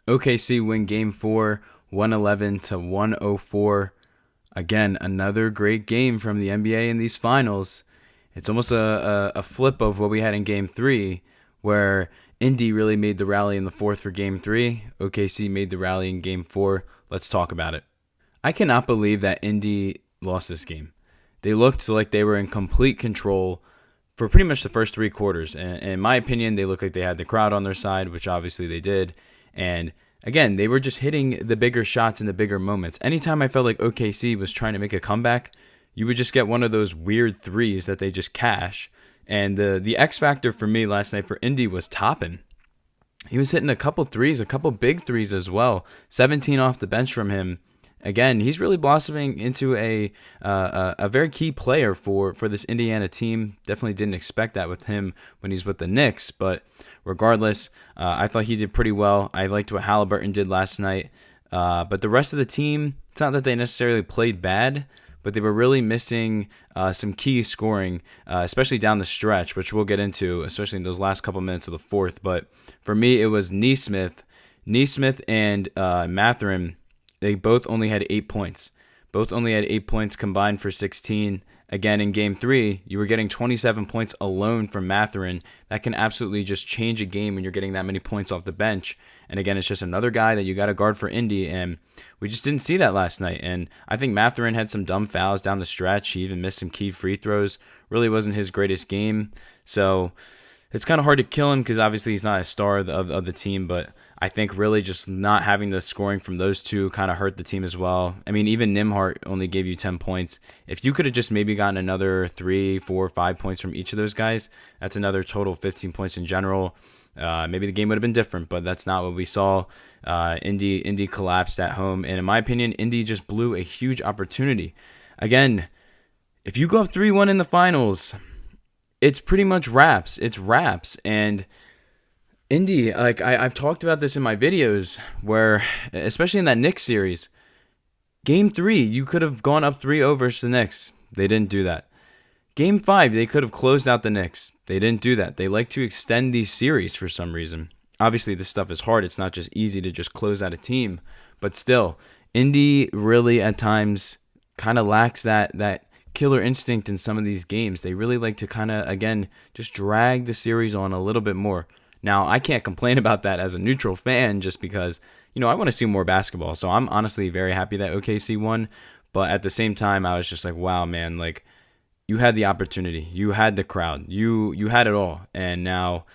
OKC win game 4, 111 to 104. Again, another great game from the NBA in these finals. It's almost a flip of what we had in game 3, where Indy really made the rally in the fourth for game 3. OKC made the rally in game 4. Let's talk about it. I cannot believe that Indy lost this game. They looked like they were in complete control for pretty much the first 3 quarters. And in my opinion, they looked like they had the crowd on their side, which obviously they did. And again, they were just hitting the bigger shots in the bigger moments. Anytime I felt like OKC was trying to make a comeback, you would just get one of those weird threes that they just cash. And the X factor for me last night for Indy was Toppin. He was hitting a couple threes, a couple big threes as well. 17 off the bench from him. Again, he's really blossoming into a very key player for this Indiana team. Definitely didn't expect that with him when he's with the Knicks. But regardless, I thought he did pretty well. I liked what Haliburton did last night. But the rest of the team, it's not that they necessarily played bad, but they were really missing some key scoring, especially down the stretch, which we'll get into, especially in those last couple minutes of the fourth. But for me, it was Nesmith and Mathurin. They both only had 8 points. Both only had 8 points combined for 16. Again, in game 3, you were getting 27 points alone from Mathurin. That can absolutely just change a game when you're getting that many points off the bench. And again, it's just another guy that you got to guard for Indy, and we just didn't see that last night. And I think Mathurin had some dumb fouls down the stretch. He even missed some key free throws. Really wasn't his greatest game. So it's kind of hard to kill him because obviously he's not a star of the team, but I think really just not having the scoring from those two kind of hurt the team as well. I mean, even Nembhard only gave you 10 points. If you could have just maybe gotten another 3, 4, 5 points from each of those guys, that's another total of 15 points in general. Maybe the game would have been different, but that's not what we saw. Indy collapsed at home, and in my opinion, Indy just blew a huge opportunity. Again, if you go up 3-1 in the finals, it's pretty much wraps. It's wraps, and Indy, like I've talked about this in my videos, where especially in that Knicks series, Game 3, you could have gone up 3-0 versus the Knicks. They didn't do that. Game 5, they could have closed out the Knicks. They didn't do that. They like to extend these series for some reason. Obviously, this stuff is hard. It's not just easy to just close out a team. But still, Indy really at times kind of lacks that killer instinct in some of these games. They really like to kind of, again, just drag the series on a little bit more. Now, I can't complain about that as a neutral fan just because, I want to see more basketball. So I'm honestly very happy that OKC won. But at the same time, I was just like, wow, man, like you had the opportunity. You had the crowd. You had it all. And now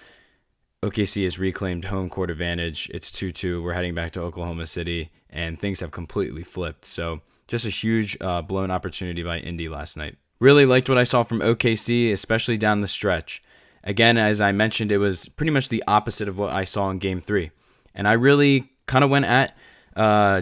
OKC has reclaimed home court advantage. It's 2-2. We're heading back to Oklahoma City, and things have completely flipped. So just a huge blown opportunity by Indy last night. Really liked what I saw from OKC, especially down the stretch. Again, as I mentioned, it was pretty much the opposite of what I saw in Game 3. And I really kind of went at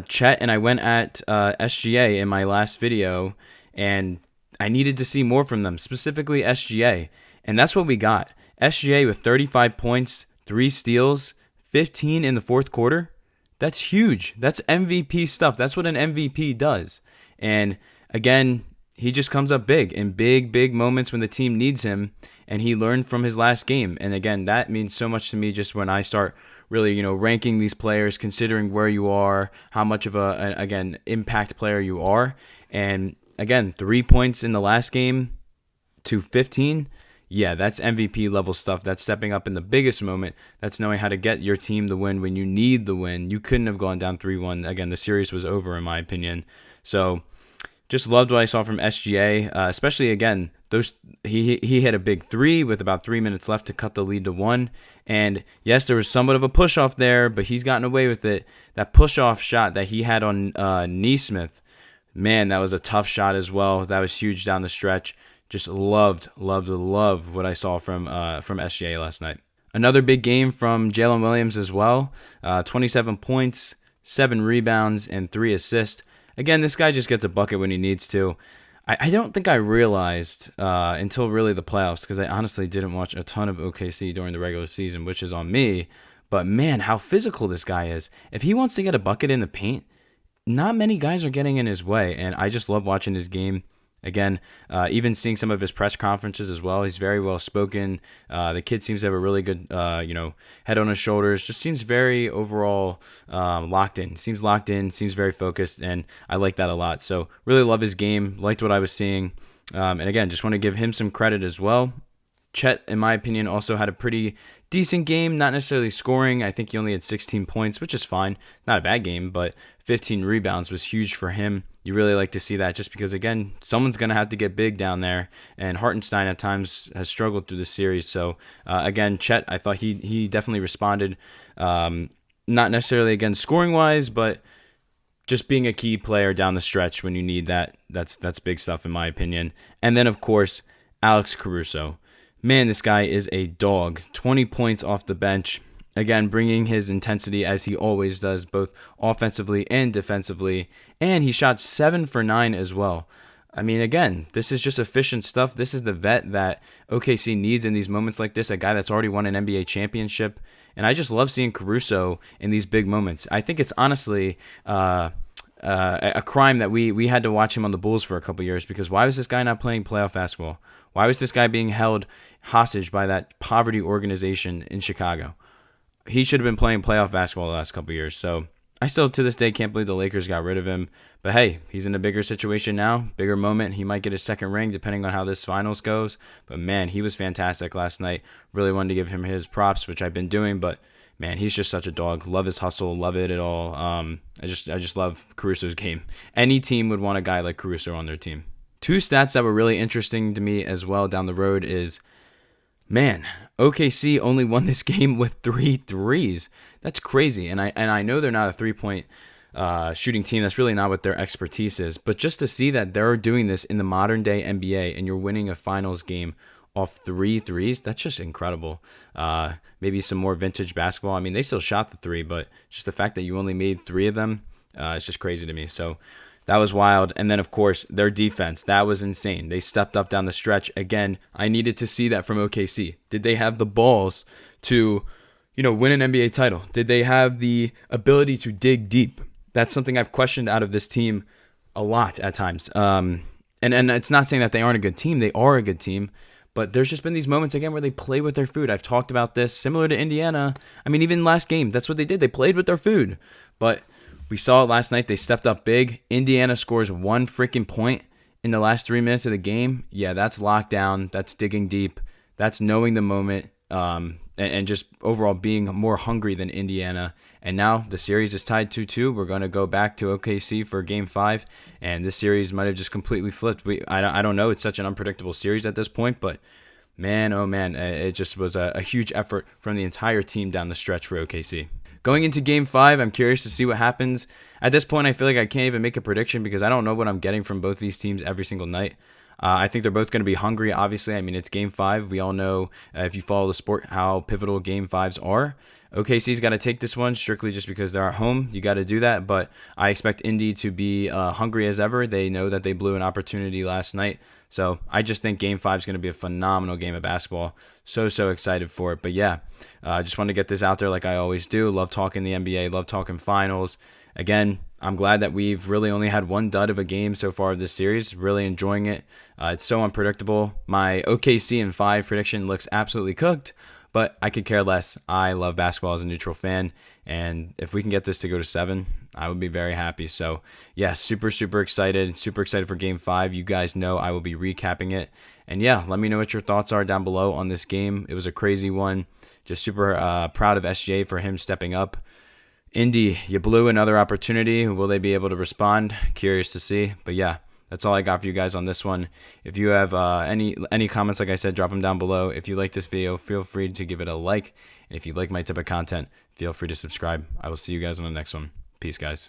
Chet and I went at SGA in my last video, and I needed to see more from them, specifically SGA. And that's what we got. SGA with 35 points, 3 steals, 15 in the fourth quarter. That's huge. That's MVP stuff. That's what an MVP does. And again, he just comes up big in big moments when the team needs him, and he learned from his last game. And again, that means so much to me just when I start really, ranking these players, considering where you are, how much of again, impact player you are. And again, 3 points in the last game to 15. Yeah, that's MVP level stuff. That's stepping up in the biggest moment. That's knowing how to get your team the win when you need the win. You couldn't have gone down 3-1. Again, the series was over in my opinion. So just loved what I saw from SGA, especially again, he hit a big 3 with about 3 minutes left to cut the lead to 1. And yes, there was somewhat of a push off there, but he's gotten away with it. That push off shot that he had on Nesmith, man, that was a tough shot as well. That was huge down the stretch. Just loved what I saw from SGA last night. Another big game from Jalen Williams as well. 27 points, 7 rebounds, and 3 assists. Again, this guy just gets a bucket when he needs to. I don't think I realized until really the playoffs, because I honestly didn't watch a ton of OKC during the regular season, which is on me. But man, how physical this guy is. If he wants to get a bucket in the paint, not many guys are getting in his way, and I just love watching his game. Again, even seeing some of his press conferences as well, he's very well spoken. The kid seems to have a really good, head on his shoulders. Just seems very overall locked in. Seems locked in. Seems very focused, and I like that a lot. So really love his game. Liked what I was seeing, and again, just want to give him some credit as well. Chet, in my opinion, also had a pretty decent game, not necessarily scoring. I think he only had 16 points, which is fine. Not a bad game, but 15 rebounds was huge for him. You really like to see that just because, again, someone's going to have to get big down there, and Hartenstein at times has struggled through the series. So, again, Chet, I thought he definitely responded, not necessarily, again, scoring-wise, but just being a key player down the stretch when you need that. That's big stuff, in my opinion. And then, of course, Alex Caruso. Man, this guy is a dog. 20 points off the bench. Again, bringing his intensity as he always does, both offensively and defensively. And he shot 7 for 9 as well. I mean, again, this is just efficient stuff. This is the vet that OKC needs in these moments like this, a guy that's already won an NBA championship. And I just love seeing Caruso in these big moments. I think it's honestly a crime that we had to watch him on the Bulls for a couple years, because why was this guy not playing playoff basketball? Why was this guy being held hostage by that poverty organization in Chicago? He should have been playing playoff basketball the last couple years. So I still, to this day, can't believe the Lakers got rid of him. But hey, he's in a bigger situation now, bigger moment. He might get his second ring depending on how this finals goes. But man, he was fantastic last night. Really wanted to give him his props, which I've been doing. But man, he's just such a dog. Love his hustle. Love it at all. I just love Caruso's game. Any team would want a guy like Caruso on their team. Two stats that were really interesting to me as well down the road is, man, OKC only won this game with 3 threes. That's crazy. And I know they're not a three-point shooting team. That's really not what their expertise is. But just to see that they're doing this in the modern-day NBA and you're winning a finals game off 3 threes, that's just incredible. Maybe some more vintage basketball. I mean, they still shot the 3, but just the fact that you only made 3 of them, it's just crazy to me. So that was wild. And then, of course, their defense. That was insane. They stepped up down the stretch. Again, I needed to see that from OKC. Did they have the balls to, win an NBA title? Did they have the ability to dig deep? That's something I've questioned out of this team a lot at times. And it's not saying that they aren't a good team. They are a good team. But there's just been these moments, again, where they play with their food. I've talked about this, similar to Indiana. I mean, even last game, that's what they did. They played with their food. But we saw it last night. They stepped up big. Indiana scores 1 freaking point in the last 3 minutes of the game. Yeah, that's lockdown. That's digging deep. That's knowing the moment, and just overall being more hungry than Indiana. And now the series is tied 2-2. We're going to go back to OKC for Game 5, and this series might have just completely flipped. I don't know. It's such an unpredictable series at this point, but man, oh man, it just was a huge effort from the entire team down the stretch for OKC. Going into Game 5, I'm curious to see what happens. At this point, I feel like I can't even make a prediction because I don't know what I'm getting from both these teams every single night. I think they're both going to be hungry, obviously. I mean, it's Game 5. We all know, if you follow the sport, how pivotal Game 5s are. OKC's got to take this one strictly just because they're at home. You got to do that, but I expect Indy to be hungry as ever. They know that they blew an opportunity last night. So I just think Game 5 is going to be a phenomenal game of basketball. So excited for it. But yeah, I just want to get this out there like I always do. Love talking the NBA. Love talking finals. Again, I'm glad that we've really only had one dud of a game so far of this series. Really enjoying it. It's so unpredictable. My OKC in 5 prediction looks absolutely cooked, but I could care less. I love basketball as a neutral fan, and if we can get this to go to 7, I would be very happy. So yeah, super excited. Super excited for Game 5. You guys know I will be recapping it. And yeah, let me know what your thoughts are down below on this game. It was a crazy one. Just super proud of SGA for him stepping up. Indy, you blew another opportunity. Will they be able to respond? Curious to see. But yeah, that's all I got for you guys on this one. If you have any comments, like I said, drop them down below. If you like this video, feel free to give it a like. And if you like my type of content, feel free to subscribe. I will see you guys on the next one. Peace, guys.